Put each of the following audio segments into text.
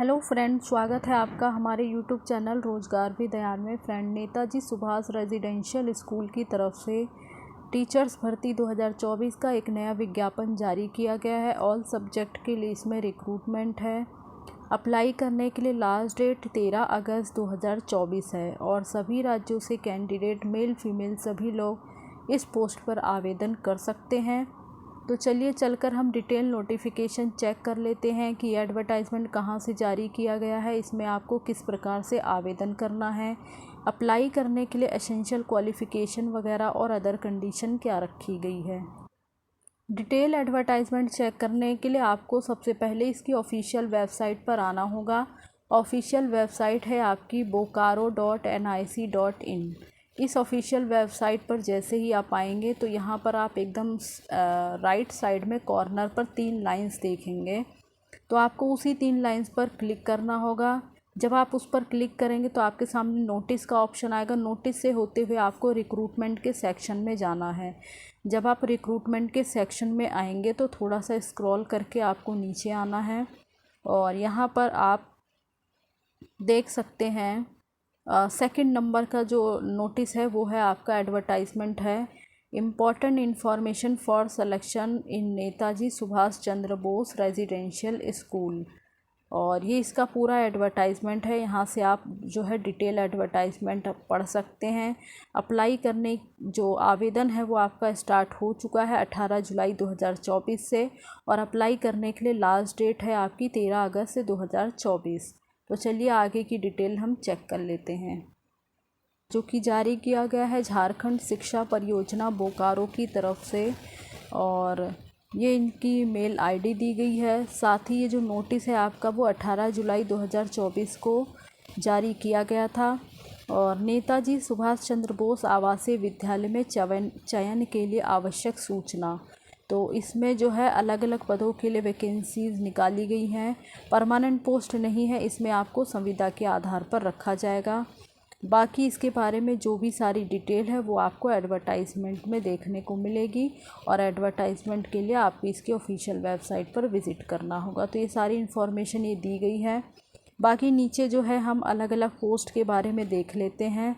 Hello friend, स्वागत है आपका हमारे यूट्यूब चैनल रोज़गार भी दयान में। Friend, Netaji Subhash residential school की तरफ से टीचर्स भर्ती 2024 का एक नया विज्ञापन जारी किया गया है। ऑल सब्जेक्ट के लिए इसमें रिक्रूटमेंट है। अप्लाई करने के लिए लास्ट डेट 13 अगस्त 2024 है और सभी राज्यों से कैंडिडेट मेल फीमेल सभी लोग इस पोस्ट पर आवेदन कर सकते हैं। तो चलिए चलकर हम डिटेल नोटिफिकेशन चेक कर लेते हैं कि एडवर्टाइजमेंट कहाँ से जारी किया गया है, इसमें आपको किस प्रकार से आवेदन करना है, अप्लाई करने के लिए एसेंशियल क्वालिफ़िकेशन वगैरह और अदर कंडीशन क्या रखी गई है। डिटेल एडवर्टाइजमेंट चेक करने के लिए आपको सबसे पहले इसकी ऑफिशियल वेबसाइट पर आना होगा। ऑफिशियल वेबसाइट है आपकी bokaro.nic.in। इस ऑफिशियल वेबसाइट पर जैसे ही आप आएंगे तो यहाँ पर आप एकदम राइट साइड में कॉर्नर पर 3 लाइंस देखेंगे। तो आपको उसी 3 लाइंस पर क्लिक करना होगा। जब आप उस पर क्लिक करेंगे तो आपके सामने नोटिस का ऑप्शन आएगा। नोटिस से होते हुए आपको रिक्रूटमेंट के सेक्शन में जाना है। जब आप रिक्रूटमेंट के सेक्शन में आएंगे तो थोड़ा सा स्क्रॉल करके आपको नीचे आना है और यहाँ पर आप देख सकते हैं सेकंड नंबर का जो नोटिस है वो है आपका एडवर्टाइजमेंट है, important information for selection in Netaji Subhash Chandra Bose residential school. और ये इसका पूरा एडवर्टाइजमेंट है। यहाँ से आप जो है डिटेल एडवर्टाइजमेंट पढ़ सकते हैं। अप्लाई करने जो आवेदन है वो आपका स्टार्ट हो चुका है 18 जुलाई 2024 से और अप्लाई करने के लिए लास्ट डेट है आपकी 13 अगस्त 2024। तो चलिए आगे की डिटेल हम चेक कर लेते हैं। जो कि जारी किया गया है झारखंड शिक्षा परियोजना बोकारो की तरफ से और ये इनकी मेल आईडी दी गई है। साथ ही ये जो नोटिस है आपका वो 18 जुलाई 2024 को जारी किया गया था और नेताजी सुभाष चंद्र बोस आवासीय विद्यालय में चयन के लिए आवश्यक सूचना। तो इसमें जो है अलग अलग पदों के लिए वैकेंसीज़ निकाली गई हैं। परमानेंट पोस्ट नहीं है, इसमें आपको संविदा के आधार पर रखा जाएगा। बाकी इसके बारे में जो भी सारी डिटेल है वो आपको एडवर्टाइजमेंट में देखने को मिलेगी और एडवर्टाइजमेंट के लिए आपको इसकी ऑफिशियल वेबसाइट पर विज़िट करना होगा। तो ये सारी इन्फॉर्मेशन ये दी गई है। बाकी नीचे जो है हम अलग अलग पोस्ट के बारे में देख लेते हैं,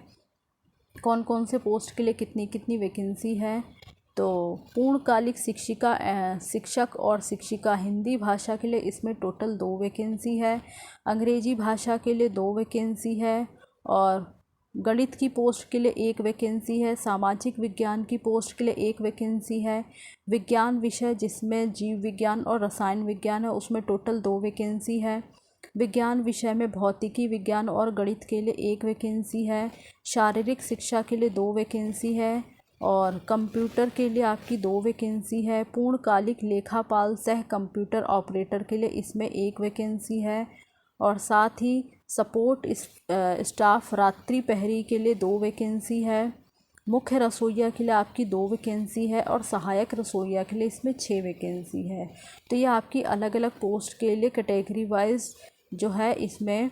कौन कौन से पोस्ट के लिए कितनी कितनी वैकेंसी है। तो पूर्णकालिक शिक्षक और शिक्षिका हिंदी भाषा के लिए इसमें टोटल 2 वैकेंसी है। अंग्रेजी भाषा के लिए 2 वैकेंसी है और गणित की पोस्ट के लिए 1 वैकेंसी है। सामाजिक विज्ञान की पोस्ट के लिए 1 वैकेंसी है। विज्ञान विषय जिसमें जीव विज्ञान और रसायन विज्ञान है उसमें टोटल 2 वैकेंसी है। विज्ञान विषय में भौतिकी विज्ञान और गणित के लिए 1 वैकेंसी है। शारीरिक शिक्षा के लिए 2 वैकेंसी है और कंप्यूटर के लिए आपकी 2 वैकेंसी है। पूर्णकालिक लेखापाल सह कंप्यूटर ऑपरेटर के लिए इसमें 1 वैकेंसी है और साथ ही सपोर्ट स्टाफ रात्रि प्रहरी के लिए 2 वैकेंसी है। मुख्य रसोइया के लिए आपकी 2 वैकेंसी है और सहायक रसोइया के लिए इसमें 6 वैकेंसी है। तो ये आपकी अलग अलग पोस्ट के लिए कैटेगरी वाइज जो है इसमें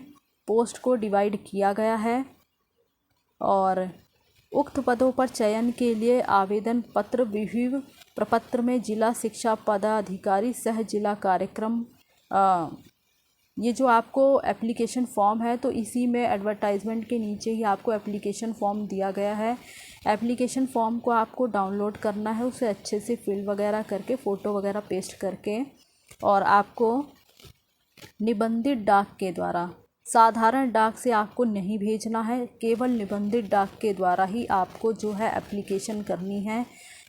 पोस्ट को डिवाइड किया गया है और उक्त पदों पर चयन के लिए आवेदन पत्र विभिन्न प्रपत्र में जिला शिक्षा पदाधिकारी सह जिला कार्यक्रम ये जो आपको एप्लीकेशन फॉर्म है तो इसी में एडवर्टाइजमेंट के नीचे ही आपको एप्लीकेशन फॉर्म दिया गया है। एप्लीकेशन फॉर्म को आपको डाउनलोड करना है, उसे अच्छे से फिल वगैरह करके फ़ोटो वगैरह पेस्ट करके और आपको निबंधित डाक के द्वारा, साधारण डाक से आपको नहीं भेजना है, केवल निबंधित डाक के द्वारा ही आपको जो है एप्लीकेशन करनी है।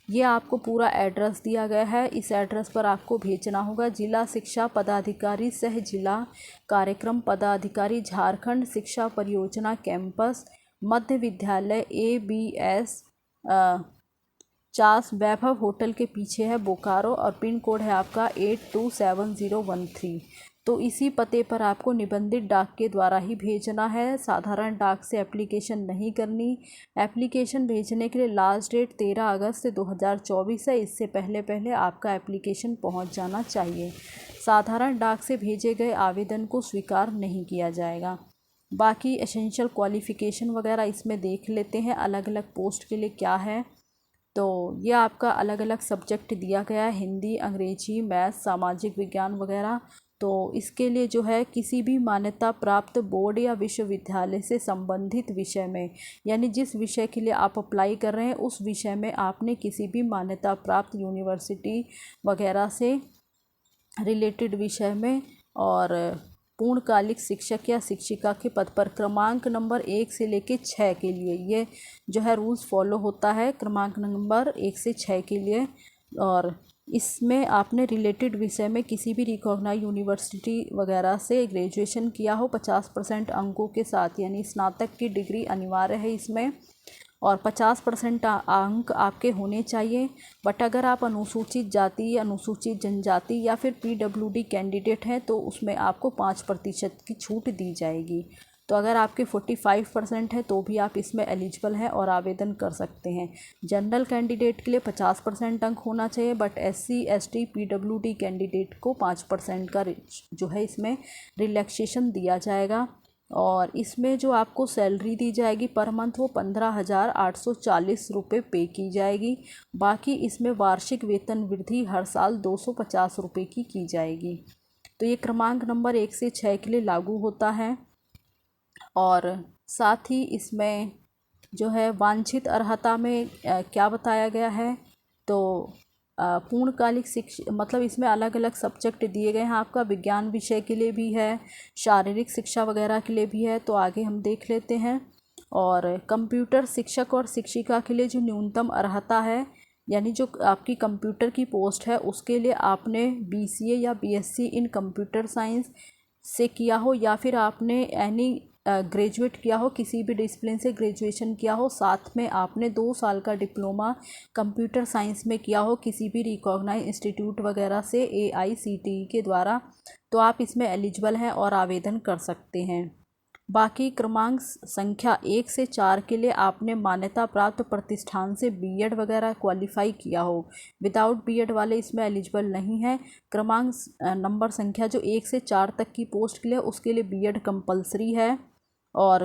ये आपको पूरा एड्रेस दिया गया है, इस एड्रेस पर आपको भेजना होगा। जिला शिक्षा पदाधिकारी सह जिला कार्यक्रम पदाधिकारी झारखंड शिक्षा परियोजना कैंपस मध्य विद्यालय ABS 50 वैभव होटल के पीछे है बोकारो और पिन कोड है आपका 827013। तो इसी पते पर आपको निबंधित डाक के द्वारा ही भेजना है, साधारण डाक से एप्लीकेशन नहीं करनी। एप्लीकेशन भेजने के लिए लास्ट डेट 13 अगस्त 2024 है, इससे पहले पहले आपका एप्लीकेशन पहुंच जाना चाहिए। साधारण डाक से भेजे गए आवेदन को स्वीकार नहीं किया जाएगा। बाकी एसेंशियल क्वालिफ़िकेशन वगैरह इसमें देख लेते हैं अलग अलग पोस्ट के लिए क्या है। तो ये आपका अलग अलग सब्जेक्ट दिया गया है, हिंदी, अंग्रेजी, मैथ, सामाजिक विज्ञान वगैरह। तो इसके लिए जो है किसी भी मान्यता प्राप्त बोर्ड या विश्वविद्यालय से संबंधित विषय में, यानी जिस विषय के लिए आप अप्लाई कर रहे हैं उस विषय में आपने किसी भी मान्यता प्राप्त यूनिवर्सिटी वगैरह से रिलेटेड विषय में और पूर्णकालिक शिक्षक या शिक्षिका के पद पर क्रमांक नंबर 1 से लेकर 6 के लिए ये जो है रूल्स फॉलो होता है, क्रमांक नंबर 1 से 6 के लिए। और इसमें आपने रिलेटेड विषय में किसी भी रिकॉग्नाइज यूनिवर्सिटी वगैरह से ग्रेजुएशन किया हो 50% अंकों के साथ, यानी स्नातक की डिग्री अनिवार्य है इसमें, और 50% अंक आपके होने चाहिए। बट अगर आप अनुसूचित जाति, अनुसूचित जनजाति या फिर PWD कैंडिडेट हैं तो उसमें आपको 5% की छूट दी जाएगी। तो अगर आपके 45% है तो भी आप इसमें एलिजिबल हैं और आवेदन कर सकते हैं। जनरल कैंडिडेट के लिए 50% अंक होना चाहिए, but SC ST PWD candidate को 5% का जो है इसमें रिलैक्सेशन दिया जाएगा। और इसमें जो आपको सैलरी दी जाएगी पर मंथ वो 15,840 रुपये पे की जाएगी। बाकी इसमें वार्षिक वेतन वृद्धि हर साल 250 रुपये की जाएगी। तो ये क्रमांक नंबर 1 से 6 के लिए लागू होता है। और साथ ही इसमें जो है वांछित अर्हता में क्या बताया गया है, तो पूर्णकालिक शिक्षा मतलब इसमें अलग अलग सब्जेक्ट दिए गए हैं। आपका विज्ञान विषय के लिए भी है, शारीरिक शिक्षा वगैरह के लिए भी है, तो आगे हम देख लेते हैं। और कंप्यूटर शिक्षक और शिक्षिका के लिए जो न्यूनतम अर्हता है, यानी जो आपकी कंप्यूटर की पोस्ट है उसके लिए आपने BCA या BSc इन कंप्यूटर साइंस से किया हो, या फिर आपने एनी ग्रेजुएट किया हो, किसी भी डिसिप्लिन से ग्रेजुएशन किया हो, साथ में आपने 2 साल का डिप्लोमा कंप्यूटर साइंस में किया हो किसी भी रिकॉग्नाइज इंस्टीट्यूट वगैरह से AICTE के द्वारा, तो आप इसमें एलिजिबल हैं और आवेदन कर सकते हैं। बाकी क्रमांक संख्या 1 से 4 के लिए आपने मान्यता प्राप्त प्रतिष्ठान से B.Ed वगैरह क्वालिफाई किया हो। विदाउट B.Ed वाले इसमें एलिजिबल नहीं है। क्रमांक नंबर संख्या जो 1 से 4 तक की पोस्ट के लिए उसके लिए B.Ed कंपलसरी है। और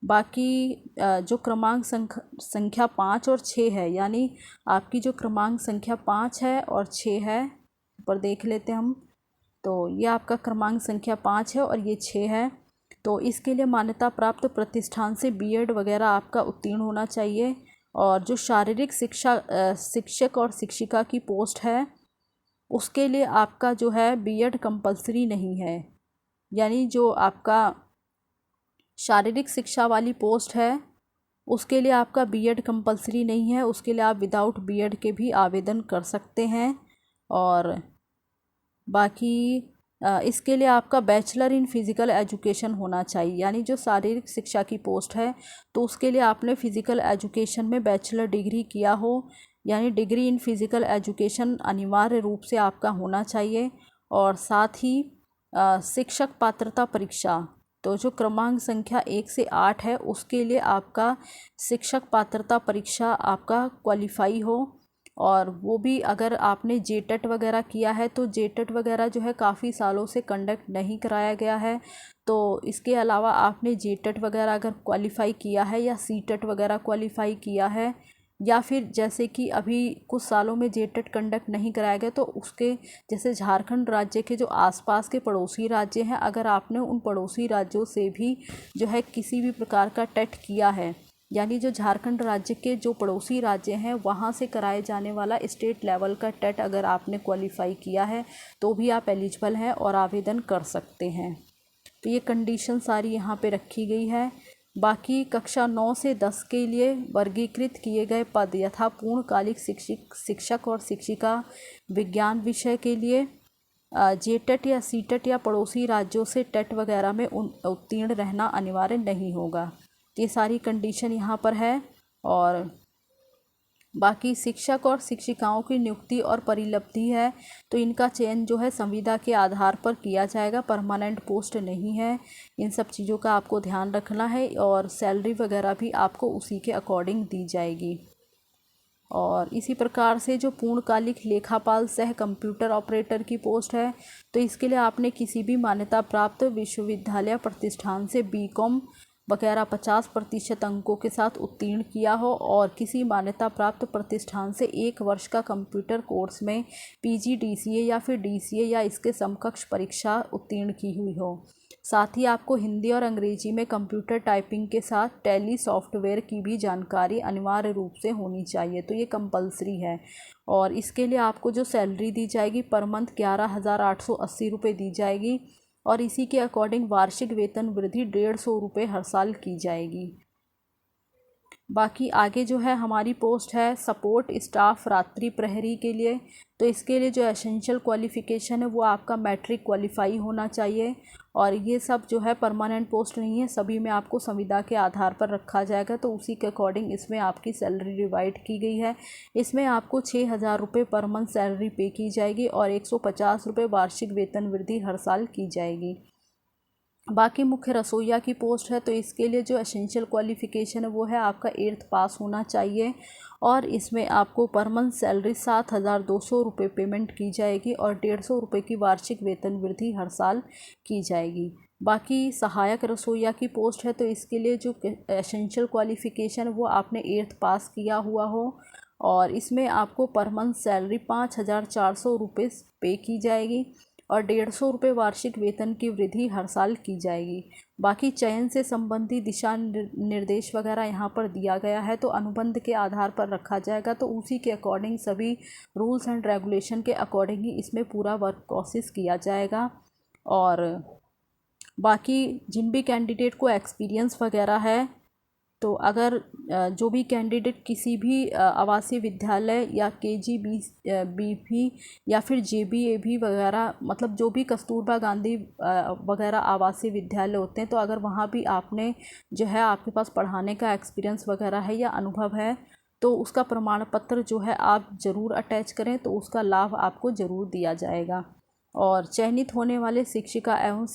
बाकी जो क्रमांक संख्या 5 और 6 है, यानी आपकी जो क्रमांक संख्या 5 है और 6 है, ऊपर देख लेते हैं हम, तो ये आपका क्रमांक संख्या 5 है और ये 6 है। तो इसके लिए मान्यता प्राप्त प्रतिष्ठान से B.Ed वगैरह आपका उत्तीर्ण होना चाहिए। और जो शारीरिक शिक्षा शिक्षक और शिक्षिका की पोस्ट है उसके लिए आपका जो है B.Ed कंपलसरी नहीं है, यानी जो आपका शारीरिक शिक्षा वाली पोस्ट है उसके लिए आपका B.Ed कंपलसरी नहीं है, उसके लिए आप विदाउट B.Ed के भी आवेदन कर सकते हैं। और बाकी इसके लिए आपका बैचलर इन फिज़िकल एजुकेशन होना चाहिए, यानी जो शारीरिक शिक्षा की पोस्ट है तो उसके लिए आपने फ़िज़िकल एजुकेशन में बैचलर डिग्री किया हो, यानी डिग्री इन फिज़िकल एजुकेशन अनिवार्य रूप से आपका होना चाहिए। और साथ ही शिक्षक पात्रता परीक्षा, तो जो क्रमांक संख्या 1 से 8 है उसके लिए आपका शिक्षक पात्रता परीक्षा आपका क्वालिफाई हो, और वो भी अगर आपने JTET वगैरह किया है तो JTET वगैरह जो है काफ़ी सालों से कंडक्ट नहीं कराया गया है। तो इसके अलावा आपने JTET वगैरह अगर क्वालिफ़ाई किया है या CTET वगैरह क्वालिफ़ाई किया है, या फिर जैसे कि अभी कुछ सालों में JTET कंडक्ट नहीं कराया गया तो उसके जैसे झारखंड राज्य के जो आसपास के पड़ोसी राज्य हैं, अगर आपने उन पड़ोसी राज्यों से भी जो है किसी भी प्रकार का टेट किया है, यानी जो झारखंड राज्य के जो पड़ोसी राज्य हैं वहाँ से कराए जाने वाला स्टेट लेवल का टेट अगर आपने क्वालिफ़ाई किया है तो भी आप एलिजिबल हैं और आवेदन कर सकते हैं। तो ये कंडीशन सारी यहाँ पे रखी गई है। बाकी कक्षा 9 से 10 के लिए वर्गीकृत किए गए पद यथा पूर्णकालिक शिक्षक और शिक्षिका विज्ञान विषय के लिए JTET या CTET या पड़ोसी राज्यों से टेट वगैरह में उत्तीर्ण रहना अनिवार्य नहीं होगा। ये सारी कंडीशन यहाँ पर है। और बाकी शिक्षक और शिक्षिकाओं की नियुक्ति और परिलब्धि है तो इनका चयन जो है संविदा के आधार पर किया जाएगा, परमानेंट पोस्ट नहीं है। इन सब चीज़ों का आपको ध्यान रखना है और सैलरी वगैरह भी आपको उसी के अकॉर्डिंग दी जाएगी। और इसी प्रकार से जो पूर्णकालिक लेखापाल सह कंप्यूटर ऑपरेटर की पोस्ट है तो इसके लिए आपने किसी भी मान्यता प्राप्त विश्वविद्यालय प्रतिष्ठान से BCom वगैरह 50% अंकों के साथ उत्तीर्ण किया हो और किसी मान्यता प्राप्त प्रतिष्ठान से 1 वर्ष का कंप्यूटर कोर्स में PGDCA या फिर DCA या इसके समकक्ष परीक्षा उत्तीर्ण की हुई हो। साथ ही आपको हिंदी और अंग्रेजी में कंप्यूटर टाइपिंग के साथ टैली सॉफ्टवेयर की भी जानकारी अनिवार्य रूप से होनी चाहिए, तो ये कंपलसरी है। और इसके लिए आपको जो सैलरी दी जाएगी पर मंथ 11,880 रुपये दी जाएगी और इसी के अकॉर्डिंग वार्षिक वेतन वृद्धि 150 रुपये हर साल की जाएगी। बाकी आगे जो है हमारी पोस्ट है सपोर्ट स्टाफ रात्रि प्रहरी के लिए, तो इसके लिए जो एसेंशियल क्वालिफ़िकेशन है वो आपका मैट्रिक क्वालिफाई होना चाहिए। और ये सब जो है परमानेंट पोस्ट नहीं है, सभी में आपको संविदा के आधार पर रखा जाएगा, तो उसी के अकॉर्डिंग इसमें आपकी सैलरी डिवाइड की गई है। इसमें आपको 6,000 रुपये पर मंथ सैलरी पे की जाएगी और 150 रुपये वार्षिक वेतन वृद्धि हर साल की जाएगी। बाकी मुख्य रसोइया की पोस्ट है, तो इसके लिए जो एसेंशियल क्वालिफ़िकेशन है वो है आपका 8th पास होना चाहिए और इसमें आपको पर मंथ सैलरी 7,200 रुपये पेमेंट की जाएगी और 150 रुपये की वार्षिक वेतन वृद्धि हर साल की जाएगी। बाकी सहायक रसोइया की पोस्ट है, तो इसके लिए जो एसेंशियल क्वालिफ़िकेशन है वो आपने 8th पास किया हुआ हो और इसमें आपको पर मंथ सैलरी 5,400 रुपये पे की जाएगी और 150 रुपये वार्षिक वेतन की वृद्धि हर साल की जाएगी। बाकी चयन से संबंधी दिशा निर्देश वगैरह यहाँ पर दिया गया है, तो अनुबंध के आधार पर रखा जाएगा, तो उसी के अकॉर्डिंग सभी रूल्स एंड रेगुलेशन के अकॉर्डिंग ही इसमें पूरा वर्क प्रोसेस किया जाएगा। और बाकी जिन भी कैंडिडेट को एक्सपीरियंस वगैरह है, तो अगर जो भी कैंडिडेट किसी भी आवासीय विद्यालय या KGBP या फिर JBAB वगैरह, मतलब जो भी कस्तूरबा गांधी वगैरह आवासीय विद्यालय होते हैं, तो अगर वहाँ भी आपने जो है आपके पास पढ़ाने का एक्सपीरियंस वगैरह है या अनुभव है, तो उसका प्रमाण पत्र जो है आप ज़रूर अटैच करें, तो उसका लाभ आपको ज़रूर दिया जाएगा। और चयनित होने वाले शिक्षिका एवं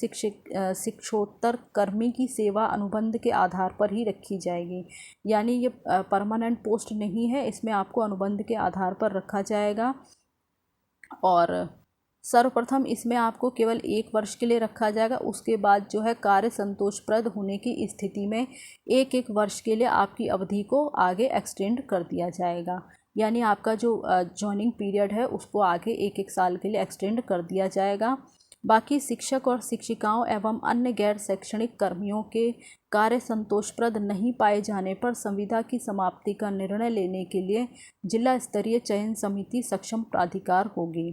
शिक्षोत्तर कर्मी की सेवा अनुबंध के आधार पर ही रखी जाएगी, यानी ये परमानेंट पोस्ट नहीं है, इसमें आपको अनुबंध के आधार पर रखा जाएगा। और सर्वप्रथम इसमें आपको केवल 1 वर्ष के लिए रखा जाएगा, उसके बाद जो है कार्य संतोषप्रद होने की स्थिति में 1-1 वर्ष के लिए आपकी अवधि को आगे एक्सटेंड कर दिया जाएगा, यानी आपका जो जॉइनिंग पीरियड है उसको आगे 1-1 साल के लिए एक्सटेंड कर दिया जाएगा। बाकी शिक्षक और शिक्षिकाओं एवं अन्य गैर शैक्षणिक कर्मियों के कार्य संतोषप्रद नहीं पाए जाने पर संविदा की समाप्ति का निर्णय लेने के लिए जिला स्तरीय चयन समिति सक्षम प्राधिकार होगी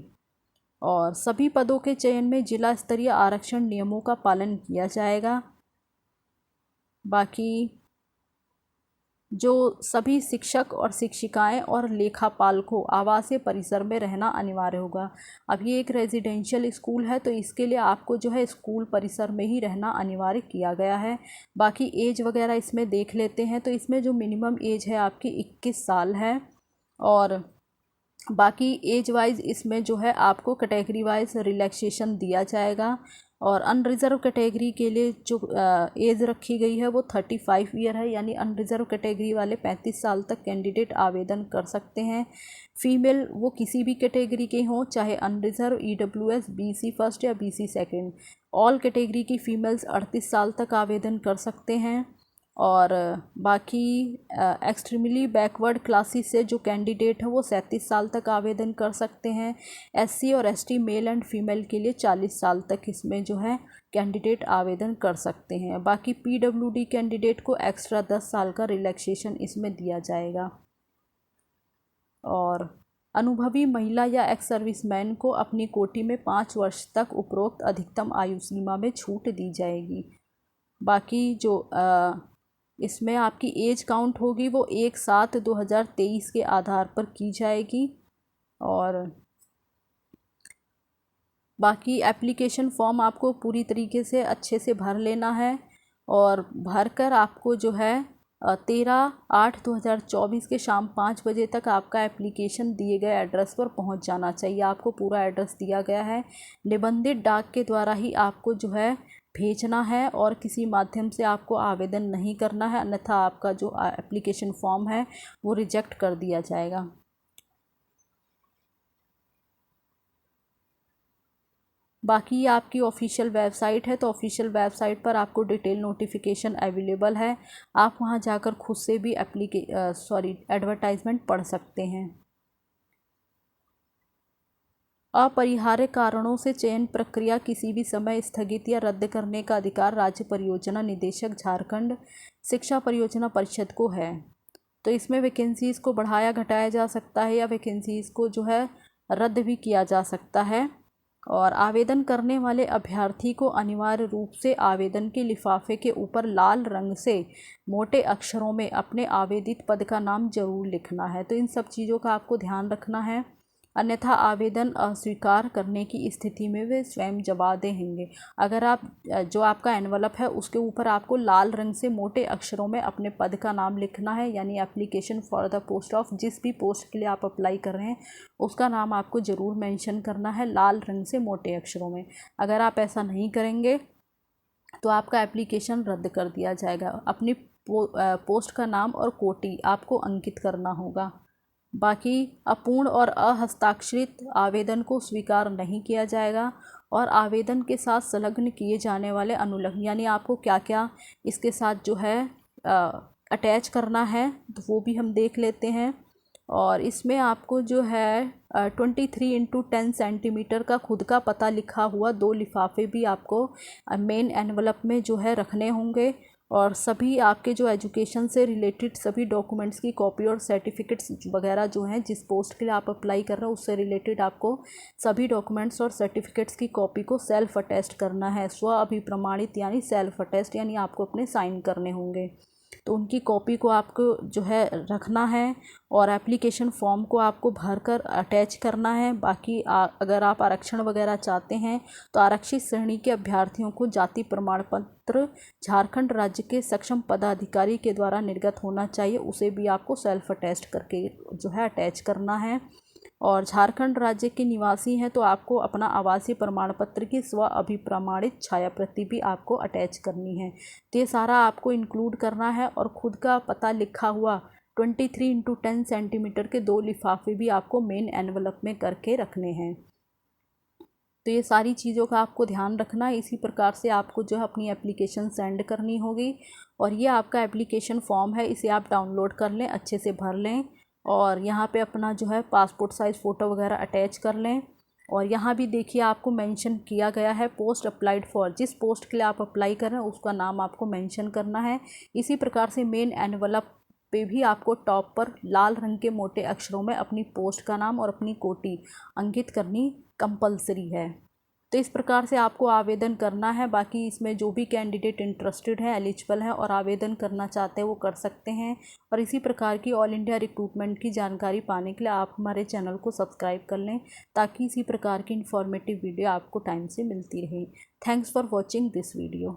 और सभी पदों के चयन में जिला स्तरीय आरक्षण नियमों का पालन किया जाएगा। बाकी जो सभी शिक्षक और शिक्षिकाएं और लेखापाल को आवासीय परिसर में रहना अनिवार्य होगा। अब ये एक रेजिडेंशियल स्कूल है, तो इसके लिए आपको जो है स्कूल परिसर में ही रहना अनिवार्य किया गया है। बाकी एज वगैरह इसमें देख लेते हैं, तो इसमें जो मिनिमम एज है आपकी 21 साल है और बाकी एज वाइज इसमें जो है आपको कैटेगरी वाइज रिलैक्सेशन दिया जाएगा। और अनरिज़र्व कैटेगरी के लिए जो एज रखी गई है वो 35 ईयर है, यानी अनरिज़र्व कैटेगरी वाले 35 साल तक कैंडिडेट आवेदन कर सकते हैं। फीमेल वो किसी भी कैटेगरी के हों, चाहे अनरिज़र्व, EWS, BC फर्स्ट या BC सेकेंड, ऑल कैटेगरी की फ़ीमेल्स 38 साल तक आवेदन कर सकते हैं। और बाकी एक्सट्रीमली बैकवर्ड क्लासेस से जो कैंडिडेट हैं वो 37 साल तक आवेदन कर सकते हैं। SC और ST मेल एंड फीमेल के लिए 40 साल तक इसमें जो है कैंडिडेट आवेदन कर सकते हैं। बाकी PWD कैंडिडेट को एक्स्ट्रा 10 साल का रिलैक्सेशन इसमें दिया जाएगा। और अनुभवी महिला या एक्स सर्विसमैन को अपनी कोटि में 5 वर्ष तक उपरोक्त अधिकतम आयु सीमा में छूट दी जाएगी। बाकी जो इसमें आपकी एज काउंट होगी वो 1/7/2023 के आधार पर की जाएगी। और बाकी एप्लीकेशन फॉर्म आपको पूरी तरीके से अच्छे से भर लेना है और भरकर आपको जो है 13/8/2024 के शाम 5 बजे तक आपका एप्लीकेशन दिए गए एड्रेस पर पहुंच जाना चाहिए। आपको पूरा एड्रेस दिया गया है, निबंधित डाक के द्वारा ही आपको जो है भेजना है और किसी माध्यम से आपको आवेदन नहीं करना है, अन्यथा आपका जो एप्लीकेशन फॉर्म है वो रिजेक्ट कर दिया जाएगा। बाकी ये आपकी ऑफिशियल वेबसाइट है, तो ऑफिशियल वेबसाइट पर आपको डिटेल नोटिफिकेशन अवेलेबल है। आप वहाँ जाकर खुद से भी एडवर्टाइजमेंट पढ़ सकते हैं। अपरिहार्य कारणों से चयन प्रक्रिया किसी भी समय स्थगित या रद्द करने का अधिकार राज्य परियोजना निदेशक झारखंड शिक्षा परियोजना परिषद को है। तो इसमें वैकेंसीज़ को बढ़ाया घटाया जा सकता है या वैकेंसीज़ को जो है रद्द भी किया जा सकता है। और आवेदन करने वाले अभ्यर्थी को अनिवार्य रूप से आवेदन के लिफाफे के ऊपर लाल रंग से मोटे अक्षरों में अपने आवेदित पद का नाम जरूर लिखना है। तो इन सब चीज़ों का आपको ध्यान रखना है, अन्यथा आवेदन अस्वीकार करने की स्थिति में वे स्वयं जवाब देंगे। अगर आप जो आपका एनवलप है उसके ऊपर आपको लाल रंग से मोटे अक्षरों में अपने पद का नाम लिखना है, यानी application for the post of जिस भी पोस्ट के लिए आप अप्लाई कर रहे हैं उसका नाम आपको ज़रूर मेंशन करना है लाल रंग से मोटे अक्षरों में। अगर आप ऐसा नहीं करेंगे तो आपका एप्लीकेशन रद्द कर दिया जाएगा। अपनी पोस्ट का नाम और कोटि आपको अंकित करना होगा। बाकी अपूर्ण और अहस्ताक्षरित आवेदन को स्वीकार नहीं किया जाएगा। और आवेदन के साथ संलग्न किए जाने वाले अनुलग्न, यानी आपको क्या क्या इसके साथ जो है अटैच करना है तो वो भी हम देख लेते हैं। और इसमें आपको जो है 23x10 सेंटीमीटर का खुद का पता लिखा हुआ 2 लिफाफे भी आपको मेन एनवलप में जो है रखने होंगे। और सभी आपके जो एजुकेशन से रिलेटेड सभी डॉक्यूमेंट्स की कॉपी और सर्टिफिकेट्स वगैरह जो हैं, जिस पोस्ट के लिए आप अप्लाई कर रहे हो उससे रिलेटेड आपको सभी डॉक्यूमेंट्स और सर्टिफिकेट्स की कॉपी को सेल्फ अटेस्ट करना है। स्व अभिप्रमाणित यानी सेल्फ अटेस्ट, यानी आपको अपने साइन करने होंगे। तो उनकी कॉपी को आपको जो है रखना है और एप्लीकेशन फॉर्म को आपको भरकर अटैच करना है। बाकी अगर आप आरक्षण वगैरह चाहते हैं तो आरक्षित श्रेणी के अभ्यर्थियों को जाति प्रमाण पत्र झारखंड राज्य के सक्षम पदाधिकारी के द्वारा निर्गत होना चाहिए, उसे भी आपको सेल्फ अटेस्ट करके जो है अटैच करना है। और झारखंड राज्य के निवासी हैं तो आपको अपना आवासीय प्रमाण पत्र की स्व अभिप्रमाणित छाया प्रति भी आपको अटैच करनी है। तो ये सारा आपको इंक्लूड करना है। और खुद का पता लिखा हुआ 23x10 सेंटीमीटर के 2 लिफाफे भी आपको मेन एनवलप में करके रखने हैं। तो ये सारी चीज़ों का आपको ध्यान रखना है। इसी प्रकार से आपको जो है अपनी एप्लीकेशन सेंड करनी होगी। और ये आपका एप्लीकेशन फॉर्म है, इसे आप डाउनलोड कर लें, अच्छे से भर लें और यहाँ पे अपना जो है पासपोर्ट साइज़ फ़ोटो वगैरह अटैच कर लें। और यहाँ भी देखिए आपको मेंशन किया गया है पोस्ट अप्लाइड फॉर, जिस पोस्ट के लिए आप अप्लाई कर रहे हैं उसका नाम आपको मेंशन करना है। इसी प्रकार से मेन एनवलप पे भी आपको टॉप पर लाल रंग के मोटे अक्षरों में अपनी पोस्ट का नाम और अपनी कोटि अंकित करनी कंपलसरी है। तो इस प्रकार से आपको आवेदन करना है। बाकी इसमें जो भी कैंडिडेट इंटरेस्टेड है, एलिजिबल है और आवेदन करना चाहते हैं वो कर सकते हैं। और इसी प्रकार की ऑल इंडिया रिक्रूटमेंट की जानकारी पाने के लिए आप हमारे चैनल को सब्सक्राइब कर लें, ताकि इसी प्रकार की इन्फॉर्मेटिव वीडियो आपको टाइम से मिलती रहे। Thanks for watching this video.